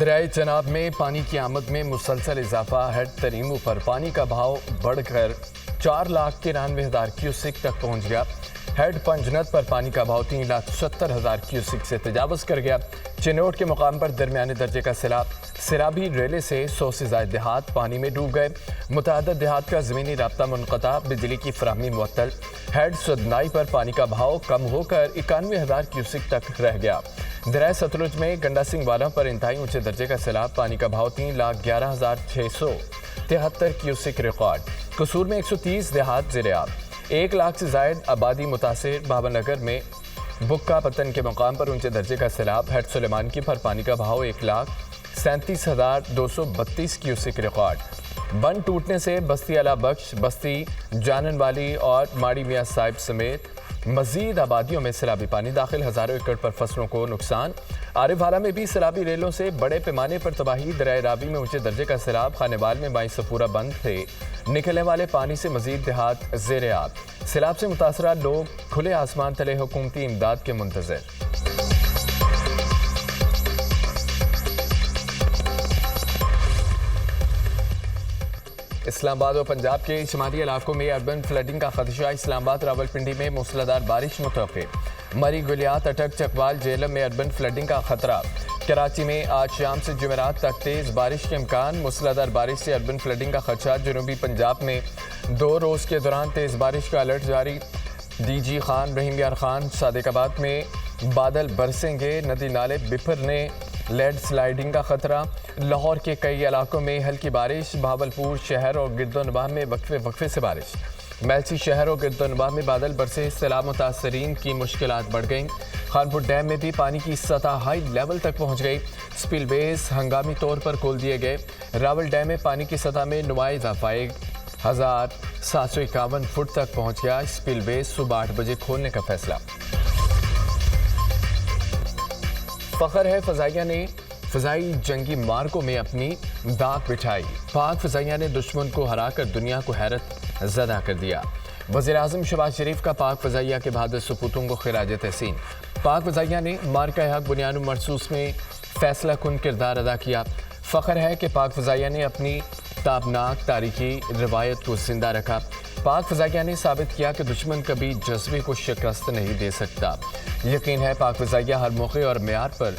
دریائے چناب میں پانی کی آمد میں مسلسل اضافہ۔ ہیڈ تریمو پر پانی کا بہاؤ بڑھ کر 4,93,000 کیوسک تک پہنچ گیا۔ ہیڈ پنجنت پر پانی کا بہاؤ 3,70,000 کیوسک سے تجاوز کر گیا۔ چنوٹ کے مقام پر درمیانے درجے کا سیلاب۔ سیرابی ریلے سے 100 سے زائد دیہات پانی میں ڈوب گئے۔ متعدد دیہات کا زمینی رابطہ منقطع، بجلی کی فراہمی معطل۔ ہیڈ سدنائی پر پانی کا بہاؤ کم ہو کر 91,000 کیوسک تک رہ گیا۔ دریائے ستلج میں گنڈا سنگھ والا پر انتہائی اونچے درجے کا سیلاب، پانی کا بہاؤ 3,11,673 کیوسک ریکارڈ۔ قصور میں 130 دیہات زیر آب، 1 لاکھ سے زائد آبادی متاثر۔ بابا نگر میں بکا پتن کے مقام پر اونچے درجے کا سیلاب۔ ہیڈ سلیمان کی پر پانی کا بہاؤ 1,37,232 کیوسک ریکارڈ۔ بند ٹوٹنے سے بستی اعلیٰ بخش، بستی جانن والی اور ماڑی میاں صاحب سمیت مزید آبادیوں میں سیلابی پانی داخل، ہزاروں ایکڑ پر فصلوں کو نقصان۔ عارف والا میں بھی سیلابی ریلوں سے بڑے پیمانے پر تباہی۔ دریائے رابی میں اونچے درجے کا سیلاب، خانے وال میں مائی سفورہ بند تھے، نکلنے والے پانی سے مزید دیہات زیر آب۔ سیلاب سے متاثرہ لوگ کھلے آسمان تلے حکومتی امداد کے منتظر۔ اسلام آباد اور پنجاب کے شمالی علاقوں میں اربن فلڈنگ کا خدشہ۔ اسلام آباد راولپنڈی میں موسلادھار بارش متوقع۔ مری گلیات، اٹک، چکوال، جہلم میں اربن فلڈنگ کا خطرہ۔ کراچی میں آج شام سے جمعرات تک تیز بارش کے امکان، موسلادھار بارش سے اربن فلڈنگ کا خدشہ۔ جنوبی پنجاب میں 2 روز کے دوران تیز بارش کا الرٹ جاری۔ ڈی جی خان، رحیم یار خان، صادق آباد میں بادل برسیں گے، ندی نالے بپھرنے، لیڈ سلائیڈنگ کا خطرہ۔ لاہور کے کئی علاقوں میں ہلکی بارش، بہاولپور شہر اور گرد و نواح میں وقفے سے بارش۔ میلسی شہر اور گرد و نواح میں بادل برسے، سیلاب متاثرین کی مشکلات بڑھ گئیں۔ خانپور ڈیم میں بھی پانی کی سطح ہائی لیول تک پہنچ گئی، سپل ویز ہنگامی طور پر کھول دیے گئے۔ راول ڈیم میں پانی کی سطح میں نمایاں اضافہ، 1,751 فٹ تک پہنچ گیا۔ سپل ویز صبح 8 بجے کھولنے کا فیصلہ۔ فخر ہے فضائیہ نے فضائی جنگی مارکوں میں اپنی داغ بٹھائی، پاک فضائیہ نے دشمن کو ہرا کر دنیا کو حیرت زدہ کر دیا۔ وزیر اعظم شہباز شریف کا پاک فضائیہ کے بہادر سپوتوں کو خراج تحسین۔ پاک فضائیہ نے مارکہ حق بنیاد مرصوص میں فیصلہ کن کردار ادا کیا۔ فخر ہے کہ پاک فضائیہ نے اپنی تابناک تاریخی روایت کو زندہ رکھا۔ پاک فضائیہ نے ثابت کیا کہ دشمن کبھی جذبے کو شکست نہیں دے سکتا۔ یقین ہے پاک فضائیہ ہر موقع اور معیار پر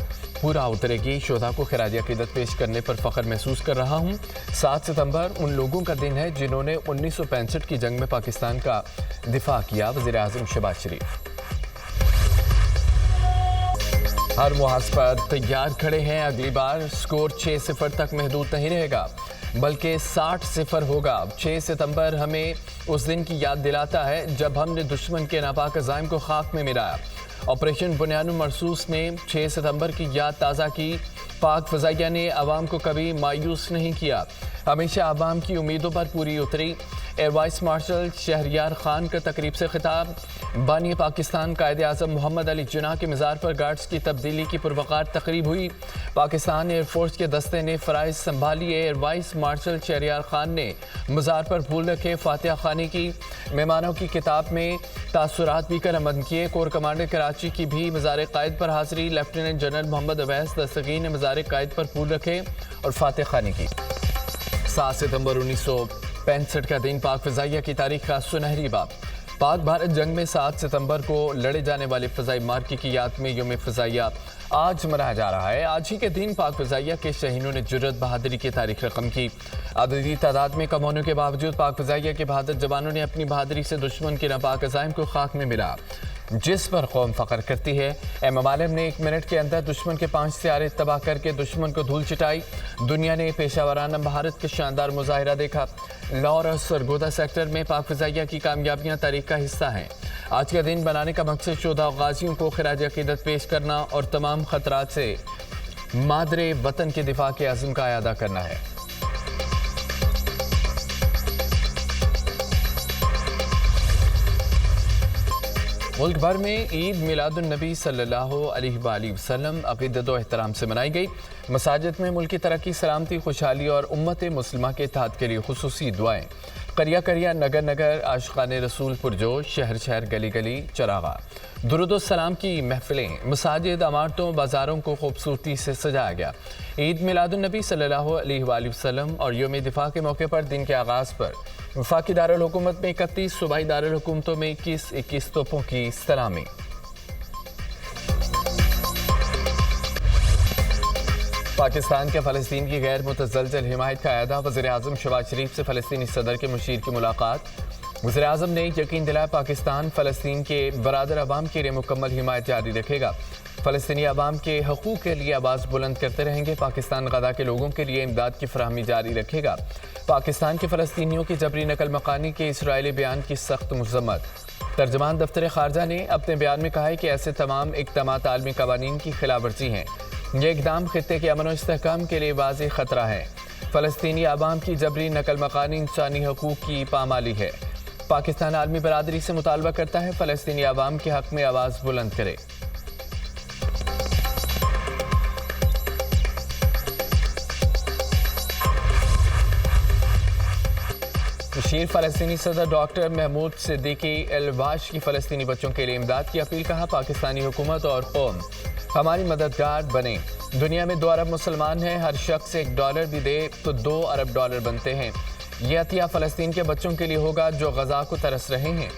پورا اترے گی۔ شہداء کو خراج عقیدت پیش کرنے پر فخر محسوس کر رہا ہوں۔ 7 ستمبر ان لوگوں کا دن ہے جنہوں نے 1965 کی جنگ میں پاکستان کا دفاع کیا۔ وزیر اعظم شہباز شریف۔ ہر محاذ پر تیار کھڑے ہیں، اگلی بار سکور 6-0 تک محدود نہیں رہے گا بلکہ 60-0 ہوگا۔ 6 ستمبر ہمیں اس دن کی یاد دلاتا ہے جب ہم نے دشمن کے ناپاک عزائم کو خاک میں ملایا۔ آپریشن بنیاد مرصوص میں 6 ستمبر کی یاد تازہ کی۔ پاک فضائیہ نے عوام کو کبھی مایوس نہیں کیا، ہمیشہ عوام کی امیدوں پر پوری اتری۔ Air vice marshal Shahryar Khan کا تقریب سے خطاب۔ بانی پاکستان قائد اعظم محمد علی جناح کے مزار پر گارڈز کی تبدیلی کی پروقار تقریب ہوئی۔ پاکستان ایئر فورس کے دستے نے فرائض سنبھالیے۔ Air vice marshal Shahryar Khan نے مزار پر پھول رکھے، فاتحہ خوانی کی، مہمانوں کی کتاب میں تاثرات بھی قلمبند کیے۔ کور کمانڈر کراچی کی بھی مزار قائد پر حاضری، لیفٹیننٹ جنرل محمد اویس دستگیر نے مزار قائد پر پھول رکھے اور فاتحہ خوانی کی۔ 7 ستمبر 1965 کا دن پاک فضائیہ کی تاریخ کا سنہری باب۔ پاک بھارت جنگ میں 7 ستمبر کو لڑے جانے والے فضائی مارکے کی یاد میں یوم فضائیہ آج منایا جا رہا ہے۔ آج ہی کے دن پاک فضائیہ کے شہینوں نے جرأت بہادری کی تاریخ رقم کی۔ عددی تعداد میں کم ہونے کے باوجود پاک فضائیہ کے بہادر جوانوں نے اپنی بہادری سے دشمن کے ناپاک عزائم کو خاک میں ملا، جس پر قوم فخر کرتی ہے۔ ایم ایم عالم نے 1 منٹ کے اندر دشمن کے 5 طیارے تباہ کر کے دشمن کو دھول چٹائی۔ دنیا نے پیشہ ورانہ مہارت کا شاندار مظاہرہ دیکھا۔ لاہور اور سرگودا سیکٹر میں پاک فضائیہ کی کامیابیاں تاریخ کا حصہ ہیں۔ آج کا دن بنانے کا مقصد شہداء و غازیوں کو خراج عقیدت پیش کرنا اور تمام خطرات سے مادر وطن کے دفاع کے عزم کا اعادہ کرنا ہے۔ ملک بھر میں عید میلاد النبی صلی اللہ علیہ وآلہ وسلم عقیدت و احترام سے منائی گئی۔ مساجد میں ملکی ترقی، سلامتی، خوشحالی اور امت مسلمہ کے اتحاد کے لیے خصوصی دعائیں۔ قریہ قریہ نگر نگر عاشقان رسول پرجوش، شہر شہر گلی گلی چراغاں، درود و سلام کی محفلیں، مساجد، عمارتوں، بازاروں کو خوبصورتی سے سجایا گیا۔ عید میلاد النبی صلی اللہ علیہ وآلہ وسلم اور یوم دفاع کے موقع پر دن کے آغاز پر وفاقی دارالحکومت میں 31، صوبائی دارالحکومتوں میں 21 توپوں کی سلامی۔ پاکستان کے فلسطین کی غیر متزلزل حمایت کا اعادہ، وزیر اعظم شہباز شریف سے فلسطینی صدر کے مشیر کی ملاقات۔ وزیر اعظم نے یقین دلایا پاکستان فلسطین کے برادر عوام کے لیے مکمل حمایت جاری رکھے گا، فلسطینی عوام کے حقوق کے لیے آواز بلند کرتے رہیں گے، پاکستان غزہ کے لوگوں کے لیے امداد کی فراہمی جاری رکھے گا۔ پاکستان کے فلسطینیوں کی جبری نقل مکانی کے اسرائیلی بیان کی سخت مذمت۔ ترجمان دفتر خارجہ نے اپنے بیان میں کہا ہے کہ ایسے تمام اقدامات عالمی قوانین کی خلاف ورزی ہیں۔ یہ اقدام خطے کے امن و استحکام کے لیے واضح خطرہ ہے۔ فلسطینی عوام کی جبری نقل مکانی انسانی حقوق کی پامالی ہے۔ پاکستان عالمی برادری سے مطالبہ کرتا ہے فلسطینی عوام کے حق میں آواز بلند کرے۔ مشیر فلسطینی صدر ڈاکٹر محمود صدیقی الواش کی فلسطینی بچوں کے لیے امداد کی اپیل، کہا پاکستانی حکومت اور قوم ہماری مددگار بنے۔ دنیا میں 2 ارب مسلمان ہیں، ہر شخص $1 بھی دے تو $2 ارب بنتے ہیں۔ یہ عطیہ فلسطین کے بچوں کے لیے ہوگا جو غزہ کو ترس رہے ہیں۔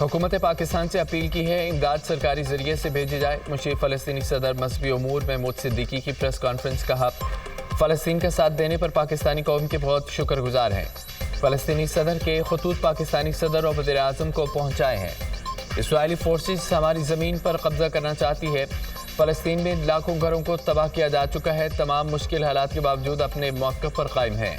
حکومت پاکستان سے اپیل کی ہے امداد سرکاری ذریعے سے بھیجی جائے۔ مشیر فلسطینی صدر مذہبی امور محمود صدیقی کی پریس کانفرنس، کہا فلسطین کا ساتھ دینے پر پاکستانی قوم کے بہت شکر گزار ہیں۔ فلسطینی صدر کے خطوط پاکستانی صدر اور وزیر اعظم کو پہنچائے ہیں۔ اسرائیلی فورسز ہماری زمین پر قبضہ کرنا چاہتی ہے۔ فلسطین میں لاکھوں گھروں کو تباہ کیا جا چکا ہے، تمام مشکل حالات کے باوجود اپنے موقف پر قائم ہیں۔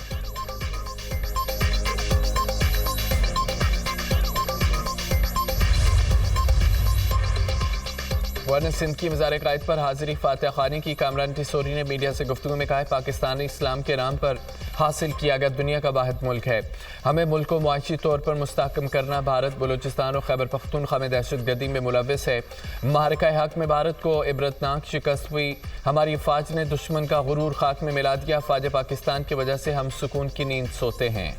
گورنر سندھ کی مزار قائد پر حاضری فاتح خانی کی کامران ٹیسوری نے میڈیا سے گفتگو میں کہا ہے پاکستان اسلام کے نام پر حاصل کیا گیا دنیا کا واحد ملک ہے۔ ہمیں ملک کو معاشی طور پر مستحکم کرنا۔ بھارت بلوچستان اور خیبر پختونخوا میں دہشت گردی میں ملوث ہے۔ معرکہ حق میں بھارت کو عبرتناک شکست ہوئی۔ ہماری فوج نے دشمن کا غرور خاک میں ملا دیا۔ فوج پاکستان کی وجہ سے ہم سکون کی نیند سوتے ہیں۔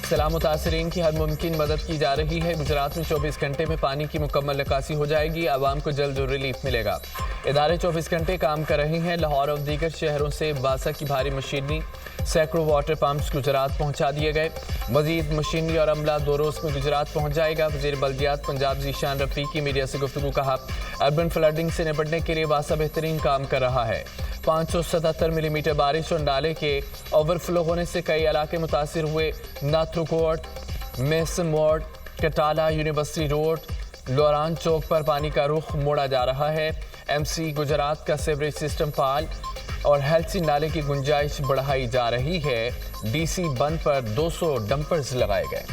سیلاب متاثرین کی ہر ممکن مدد کی جا رہی ہے۔ گجرات میں 24 گھنٹے میں پانی کی مکمل نکاسی ہو جائے گی، عوام کو جلد ریلیف ملے گا۔ ادارے 24 گھنٹے کام کر رہے ہیں۔ لاہور اور دیگر شہروں سے باسا کی بھاری مشینری، سینکڑوں واٹر پمپس گجرات پہنچا دیے گئے۔ مزید مشینری اور عملہ 2 روز میں گجرات پہنچ جائے گا۔ وزیر بلدیات پنجاب ذیشان رفیق کی میڈیا سے گفتگو، کہا اربن فلڈنگ سے نپٹنے کے لیے واسا بہترین کام کر رہا ہے۔ 577 ملی میٹر بارش اور نالے کے اوور فلو ہونے سے کئی علاقے متاثر ہوئے۔ ناتھرو کوٹ، میسن وارڈ، کٹالہ، یونیورسٹی روڈ، لوران چوک پر پانی کا رخ موڑا جا رہا ہے۔ ایم سی گجرات کا سیوریج سسٹم فعال اور ہیلسی نالے کی گنجائش بڑھائی جا رہی ہے۔ ڈی سی بند پر 200 ڈمپرز لگائے گئے۔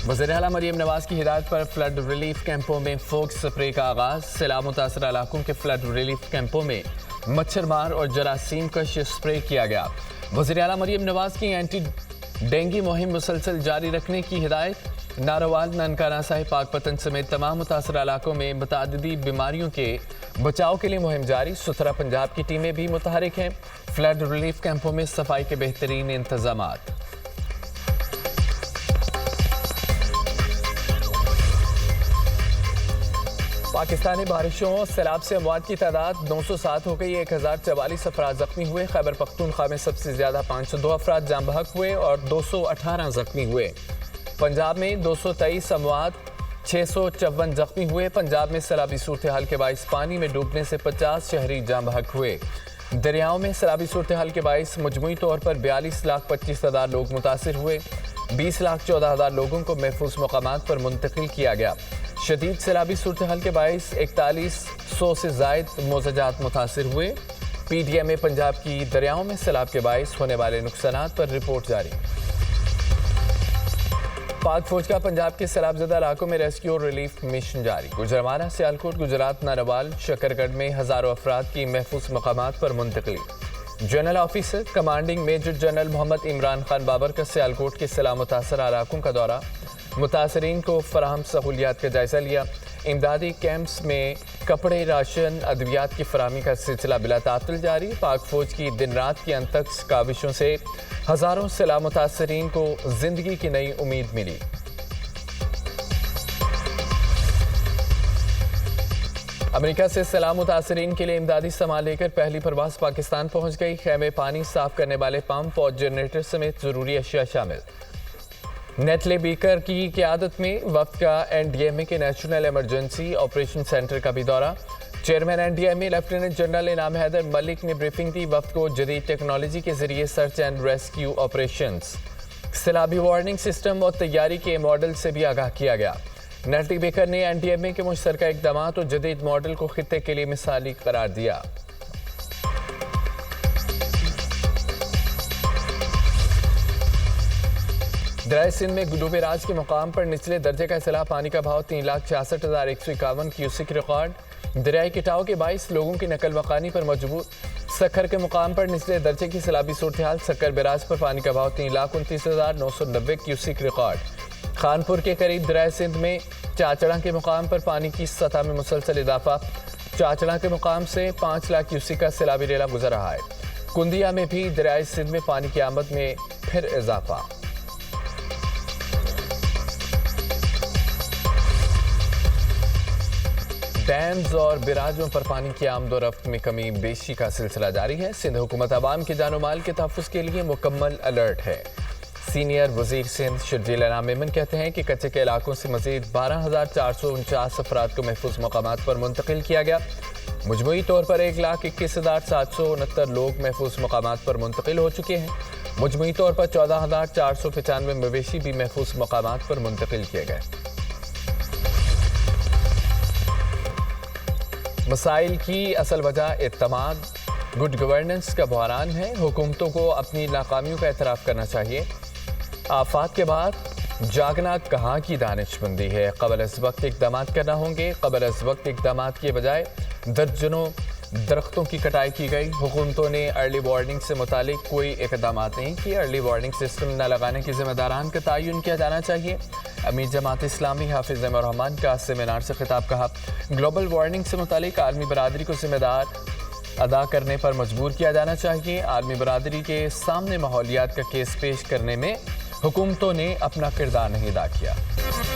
وزیر اعلیٰ مریم نواز کی ہدایت پر فلڈ ریلیف کیمپوں میں فوگ سپرے کا آغاز۔ سیلاب متاثرہ علاقوں کے فلڈ ریلیف کیمپوں میں مچھر مار اور جراثیم کش اسپرے کیا گیا۔ وزیر اعلیٰ مریم نواز کی اینٹی ڈینگی مہم مسلسل جاری رکھنے کی ہدایت۔ ناروال، ننکانہ صاحب، پاک پتن سمیت تمام متاثرہ علاقوں میں متعددی بیماریوں کے بچاؤ کے لیے مہم جاری۔ ستھرا پنجاب کی ٹیمیں بھی متحرک ہیں۔ فلڈ ریلیف کیمپوں میں صفائی کے بہترین انتظامات۔ پاکستانی بارشوں اور سیلاب سے اموات کی تعداد 907 ہو گئی۔ 1044 افراد زخمی ہوئے۔ خیبر پختونخوا میں سب سے زیادہ 502 افراد جاں بحق ہوئے اور 218 زخمی ہوئے۔ پنجاب میں 223 اموات، 654 زخمی ہوئے۔ پنجاب میں سیلابی صورتحال کے باعث پانی میں ڈوبنے سے 50 شہری جاں بحق ہوئے۔ دریاؤں میں سیلابی صورتحال کے باعث مجموعی طور پر 42,25,000 لوگ متاثر ہوئے۔ 20,14,000 لوگوں کو محفوظ مقامات پر منتقل کیا گیا۔ شدید سیلابی صورتحال کے باعث 4100 سے زائد موضوعات متاثر ہوئے۔ پی ڈی ایم اے پنجاب کی دریاؤں میں سیلاب کے باعث ہونے والے نقصانات پر رپورٹ جاری۔ پاک فوج کا پنجاب کے سیلاب زدہ علاقوں میں ریسکیو اور ریلیف مشن جاری۔ گوجرانوالہ، سیالکوٹ، گجرات، ناروال، شکرگڑھ میں ہزاروں افراد کی محفوظ مقامات پر منتقلی۔ General officer commanding major general Muhammad Imran Khan Babar کا سیالکوٹ کے سیلاب متاثرہ علاقوں کا دورہ، متاثرین کو فراہم سہولیات کا جائزہ لیا۔ امدادی کیمپس میں کپڑے، راشن، ادویات کی فراہمی کا سلسلہ بلا تعطل جاری۔ پاک فوج کی دن رات کی انتھکس کاوشوں سے ہزاروں سیلاب متاثرین کو زندگی کی نئی امید ملی۔ امریکہ سے سیلاب متاثرین کے لیے امدادی سامان لے کر پہلی پرواز پاکستان پہنچ گئی۔ خیمے، پانی صاف کرنے والے پمپ اور جنریٹر سمیت ضروری اشیاء شامل۔ نیٹلے بیکر کی قیادت میں وفد کا این ڈی ایم اے کے نیشنل ایمرجنسی آپریشن سینٹر کا بھی دورہ۔ Chairman N D M A lieutenant general Inam Haider ملک نے بریفنگ دی۔ وفد کو جدید ٹیکنالوجی کے ذریعے سرچ اینڈ ریسکیو آپریشنز، سیلابی وارننگ سسٹم اور تیاری کے ماڈل سے بھی آگاہ کیا گیا۔ نیٹلی بیکر نے این ڈی ایم اے کے مشترکہ اقدامات اور جدید ماڈل کو خطے کے لیے مثالی قرار دیا۔ دریائے سندھ میں ڈوبے راج کے مقام پر نچلے درجے کا سیلاب، پانی کا بہاؤ 3,66,151 کیوسک ریکارڈ۔ دریائے کٹاؤ کے باعث لوگوں کی نقل مکانی پر مجبور۔ سکھر کے مقام پر نچلے درجے کی سیلابی صورتحال، سکھر بیراج پر پانی کا بہاؤ 3,29,990 کیوسک ریکارڈ۔ خانپور کے قریب دریائے سندھ میں چاچڑا کے مقام پر پانی کی سطح میں مسلسل اضافہ۔ چاچڑا کے مقام سے 5 لاکھ کیوسک کا سیلابی ریلا گزر رہا ہے۔ کندیا میں بھی دریائے سندھ میں پانی کی آمد میں پھر اضافہ۔ ڈیمز اور بیراجوں پر پانی کی آمد و رفت میں کمی بیشی کا سلسلہ جاری ہے۔ سندھ حکومت عوام کے جان و مال کے تحفظ کے لیے مکمل الرٹ ہے۔ سینئر وزیر سندھ شرجیل انعام میمن کہتے ہیں کہ کچے کے علاقوں سے مزید 12,449 افراد کو محفوظ مقامات پر منتقل کیا گیا۔ مجموعی طور پر 1,21,769 لوگ محفوظ مقامات پر منتقل ہو چکے ہیں۔ مجموعی طور پر 14,495 مویشی بھی محفوظ مقامات پر منتقل کیے گئے۔ مسائل کی اصل وجہ اعتماد، گڈ گورننس کا بحران ہے۔ حکومتوں کو اپنی ناکامیوں کا اعتراف کرنا چاہیے۔ آفات کے بعد جاگنا کہاں کی دانش مندی ہے؟ قبل از وقت اقدامات کرنا ہوں گے۔ قبل از وقت اقدامات کے بجائے درجنوں درختوں کی کٹائی کی گئی۔ حکومتوں نے ارلی وارننگ سے متعلق کوئی اقدامات نہیں کیے۔ ارلی وارننگ سسٹم نہ لگانے کے ذمہ داران کا تعین کیا جانا چاہیے۔ امیر جماعت اسلامی حافظ ضیاء الرحمان کا سیمینار سے خطاب، کہا گلوبل وارمنگ سے متعلق عالمی برادری کو ذمہ دار ادا کرنے پر مجبور کیا جانا چاہیے۔ عالمی برادری کے سامنے ماحولیات کا کیس پیش کرنے میں حکومتوں نے اپنا کردار نہیں ادا کیا۔